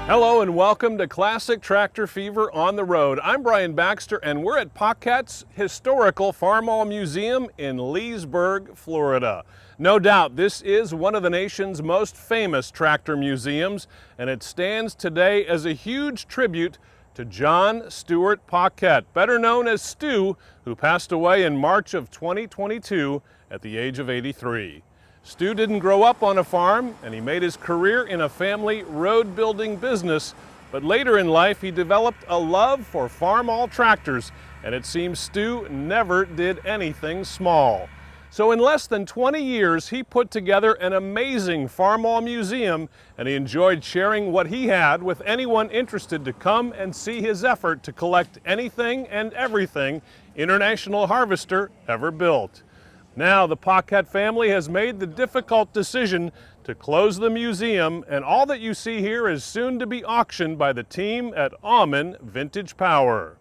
Hello and welcome to Classic Tractor Fever on the Road. I'm Brian Baxter and we're at Paquette's historical Farmall Museum in Leesburg, Florida. No doubt this is one of the nation's most famous tractor museums, and it stands today as a huge tribute to John Stewart Paquette, better known as Stu, who passed away in March of 2022 at the age of 83. Stu didn't grow up on a farm, and he made his career in a family road building business, but later in life he developed a love for Farmall tractors, and it seems Stu never did anything small. So in less than 20 years, he put together an amazing Farmall museum, and he enjoyed sharing what he had with anyone interested to come and see his effort to collect anything and everything International Harvester ever built. Now the Paquette family has made the difficult decision to close the museum, and all that you see here is soon to be auctioned by the team at Aumann Vintage Power.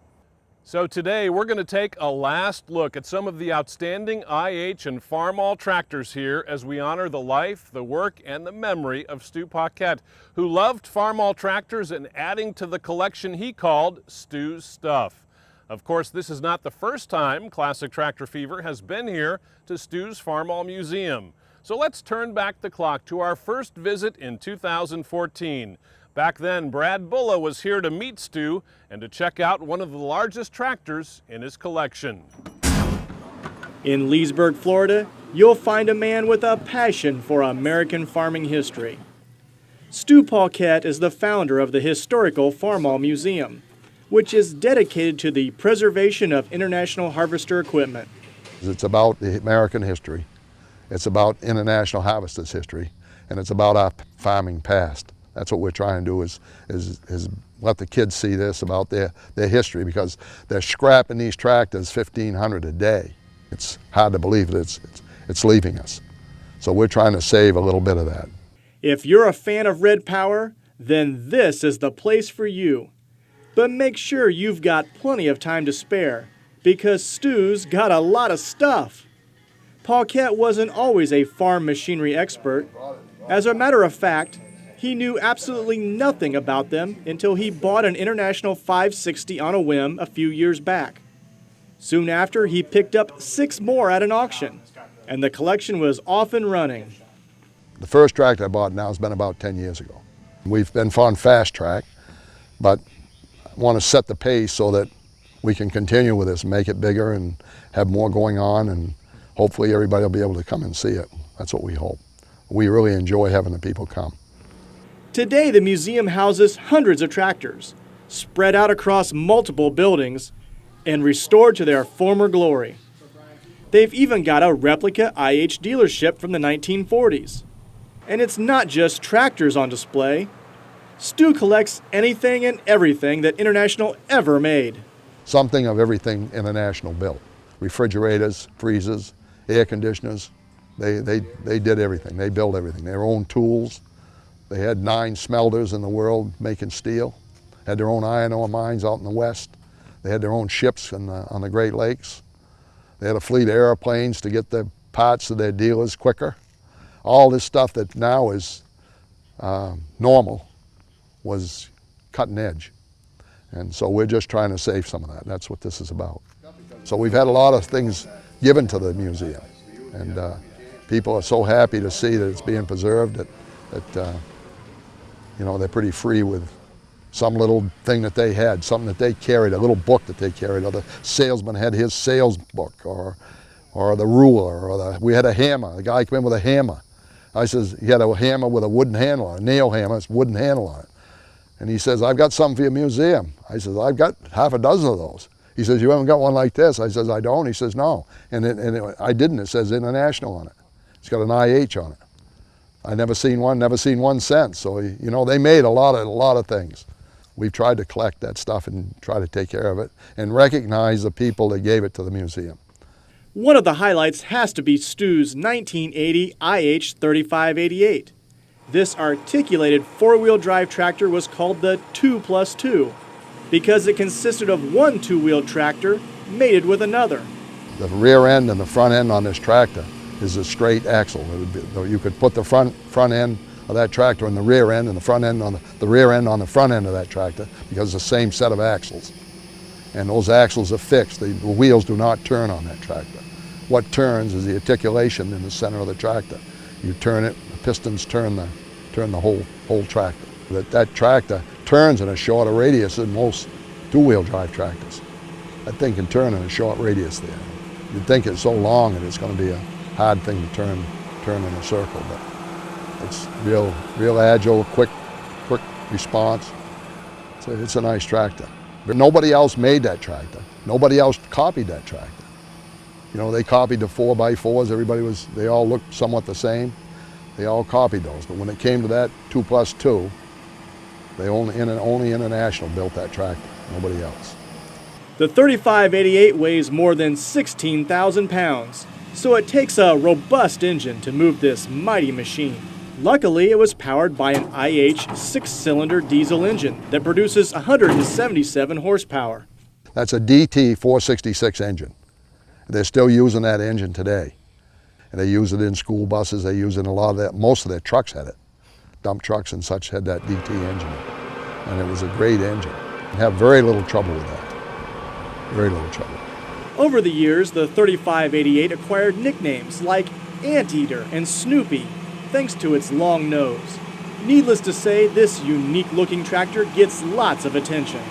So today we're going to take a last look at some of the outstanding IH and Farmall tractors here as we honor the life, the work, and the memory of Stu Paquette, who loved Farmall tractors and adding to the collection he called Stu's Stuff. Of course, this is not the first time Classic Tractor Fever has been here to Stu's Farmall Museum. So let's turn back the clock to our first visit in 2014. Back then, Brad Bulla was here to meet Stu and to check out one of the largest tractors in his collection. In Leesburg, Florida, you'll find a man with a passion for American farming history. Stu Paquette is the founder of the historical Farmall Museum, which is dedicated to the preservation of International Harvester equipment. It's about the American history, it's about International Harvester's history, and it's about our farming past. That's what we're trying to do is let the kids see this about their history, because they're scrapping these tractors 1,500 a day. It's hard to believe that it's leaving us. So we're trying to save a little bit of that. If you're a fan of Red Power, then this is the place for you. But make sure you've got plenty of time to spare, because Stu's got a lot of stuff. Paquette wasn't always a farm machinery expert. As a matter of fact, he knew absolutely nothing about them until he bought an International 560 on a whim a few years back. Soon after, he picked up 6 more at an auction, and the collection was off and running. The first tractor I bought now has been about 10 years ago. We've been on fast track, but want to set the pace so that we can continue with this, make it bigger and have more going on, and hopefully everybody will be able to come and see it. That's what we hope. We really enjoy having the people come. Today, the museum houses hundreds of tractors, spread out across multiple buildings and restored to their former glory. They've even got a replica IH dealership from the 1940s. And it's not just tractors on display. Stu collects anything and everything that International ever made. Something of everything International built. Refrigerators, freezers, air conditioners. They did everything. They built everything. Their own tools. They had 9 smelters in the world making steel. Had their own iron ore mines out in the west. They had their own ships on the Great Lakes. They had a fleet of airplanes to get the parts to their dealers quicker. All this stuff that now is normal was cutting edge. And so we're just trying to save some of that. That's what this is about. So we've had a lot of things given to the museum, and people are so happy to see that it's being preserved that you know, they're pretty free with some little thing that they had, something that they carried, a little book that they carried, or the salesman had his sales book, or the ruler, or we had a hammer. The guy came in with a hammer. I says, he had a hammer with a wooden handle on it, a nail hammer, it's wooden handle on it. And he says, I've got something for your museum. I says, I've got half a dozen of those. He says, you haven't got one like this? I says, I don't. He says, no. I didn't. It says International on it. It's got an IH on it. I never seen one since. So, you know, they made a lot of things. We've tried to collect that stuff and try to take care of it and recognize the people that gave it to the museum. One of the highlights has to be Stu's 1980 IH 3588. This articulated 4-wheel drive tractor was called the 2+2 because it consisted of one 2-wheel tractor mated with another. The rear end and the front end on this tractor is a straight axle. You could put the front end of that tractor on the rear end and the front end on the rear end on the front end of that tractor, because it's the same set of axles. And those axles are fixed. The wheels do not turn on that tractor. What turns is the articulation in the center of the tractor. You turn it, the pistons turn the whole tractor. That tractor turns in a shorter radius than most two-wheel drive tractors. That thing can turn in a short radius there. You'd think it's so long and it's going to be a hard thing to turn in a circle, but it's real agile, quick response. It's a nice tractor. But nobody else made that tractor. Nobody else copied that tractor. You know, they copied the 4x4s. They all looked somewhat the same. They all copied those. But when it came to that 2+2, only International built that tractor. Nobody else. The 3588 weighs more than 16,000 pounds, so it takes a robust engine to move this mighty machine. Luckily, it was powered by an IH 6-cylinder diesel engine that produces 177 horsepower. That's a DT 466 engine. They're still using that engine today. And they use it in school buses, they use it in a lot of that, most of their trucks had it. Dump trucks and such had that DT engine. And it was a great engine. You have very little trouble with that. Very little trouble. Over the years, the 3588 acquired nicknames like Anteater and Snoopy, thanks to its long nose. Needless to say, this unique-looking tractor gets lots of attention.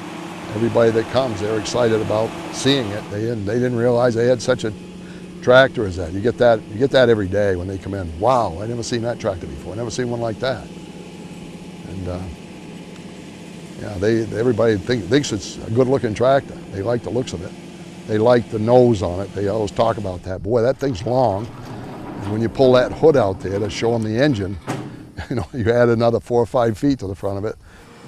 Everybody that comes, they're excited about seeing it. They didn't realize they had such a tractor as that. You get that every day when they come in. Wow, I never seen that tractor before. I never seen one like that. And yeah, everybody thinks it's a good-looking tractor. They like the looks of it. They like the nose on it. They always talk about that. Boy, that thing's long. And when you pull that hood out there to show them the engine, you know, you add another 4 or 5 feet to the front of it.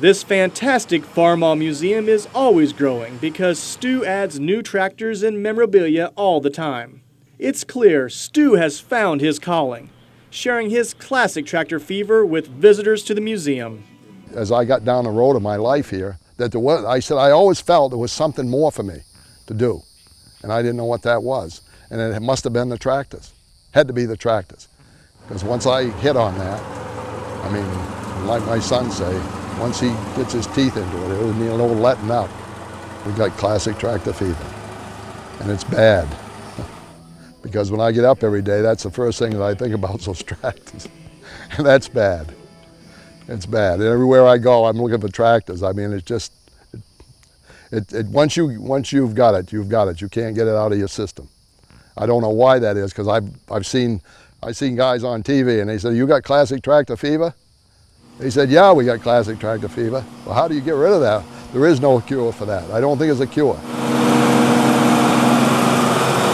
This fantastic Farmall museum is always growing because Stu adds new tractors and memorabilia all the time. It's clear Stu has found his calling, sharing his classic tractor fever with visitors to the museum. As I got down the road of my life here, I always felt there was something more for me to do, and I didn't know what that was. And it must have been the tractors. Had to be the tractors, because once I hit on that, I mean, like my son say, once he gets his teeth into it, it would need no letting up. We got classic tractor fever, and it's bad. Because when I get up every day, that's the first thing that I think about is those tractors. And that's bad. It's bad. And everywhere I go, I'm looking for tractors. I mean, it's just, once you've got it, you've got it. You can't get it out of your system. I don't know why that is, because I've seen guys on TV and they said, "You got classic tractor fever?" They said, "Yeah, we got classic tractor fever." Well, how do you get rid of that? There is no cure for that. I don't think it's a cure.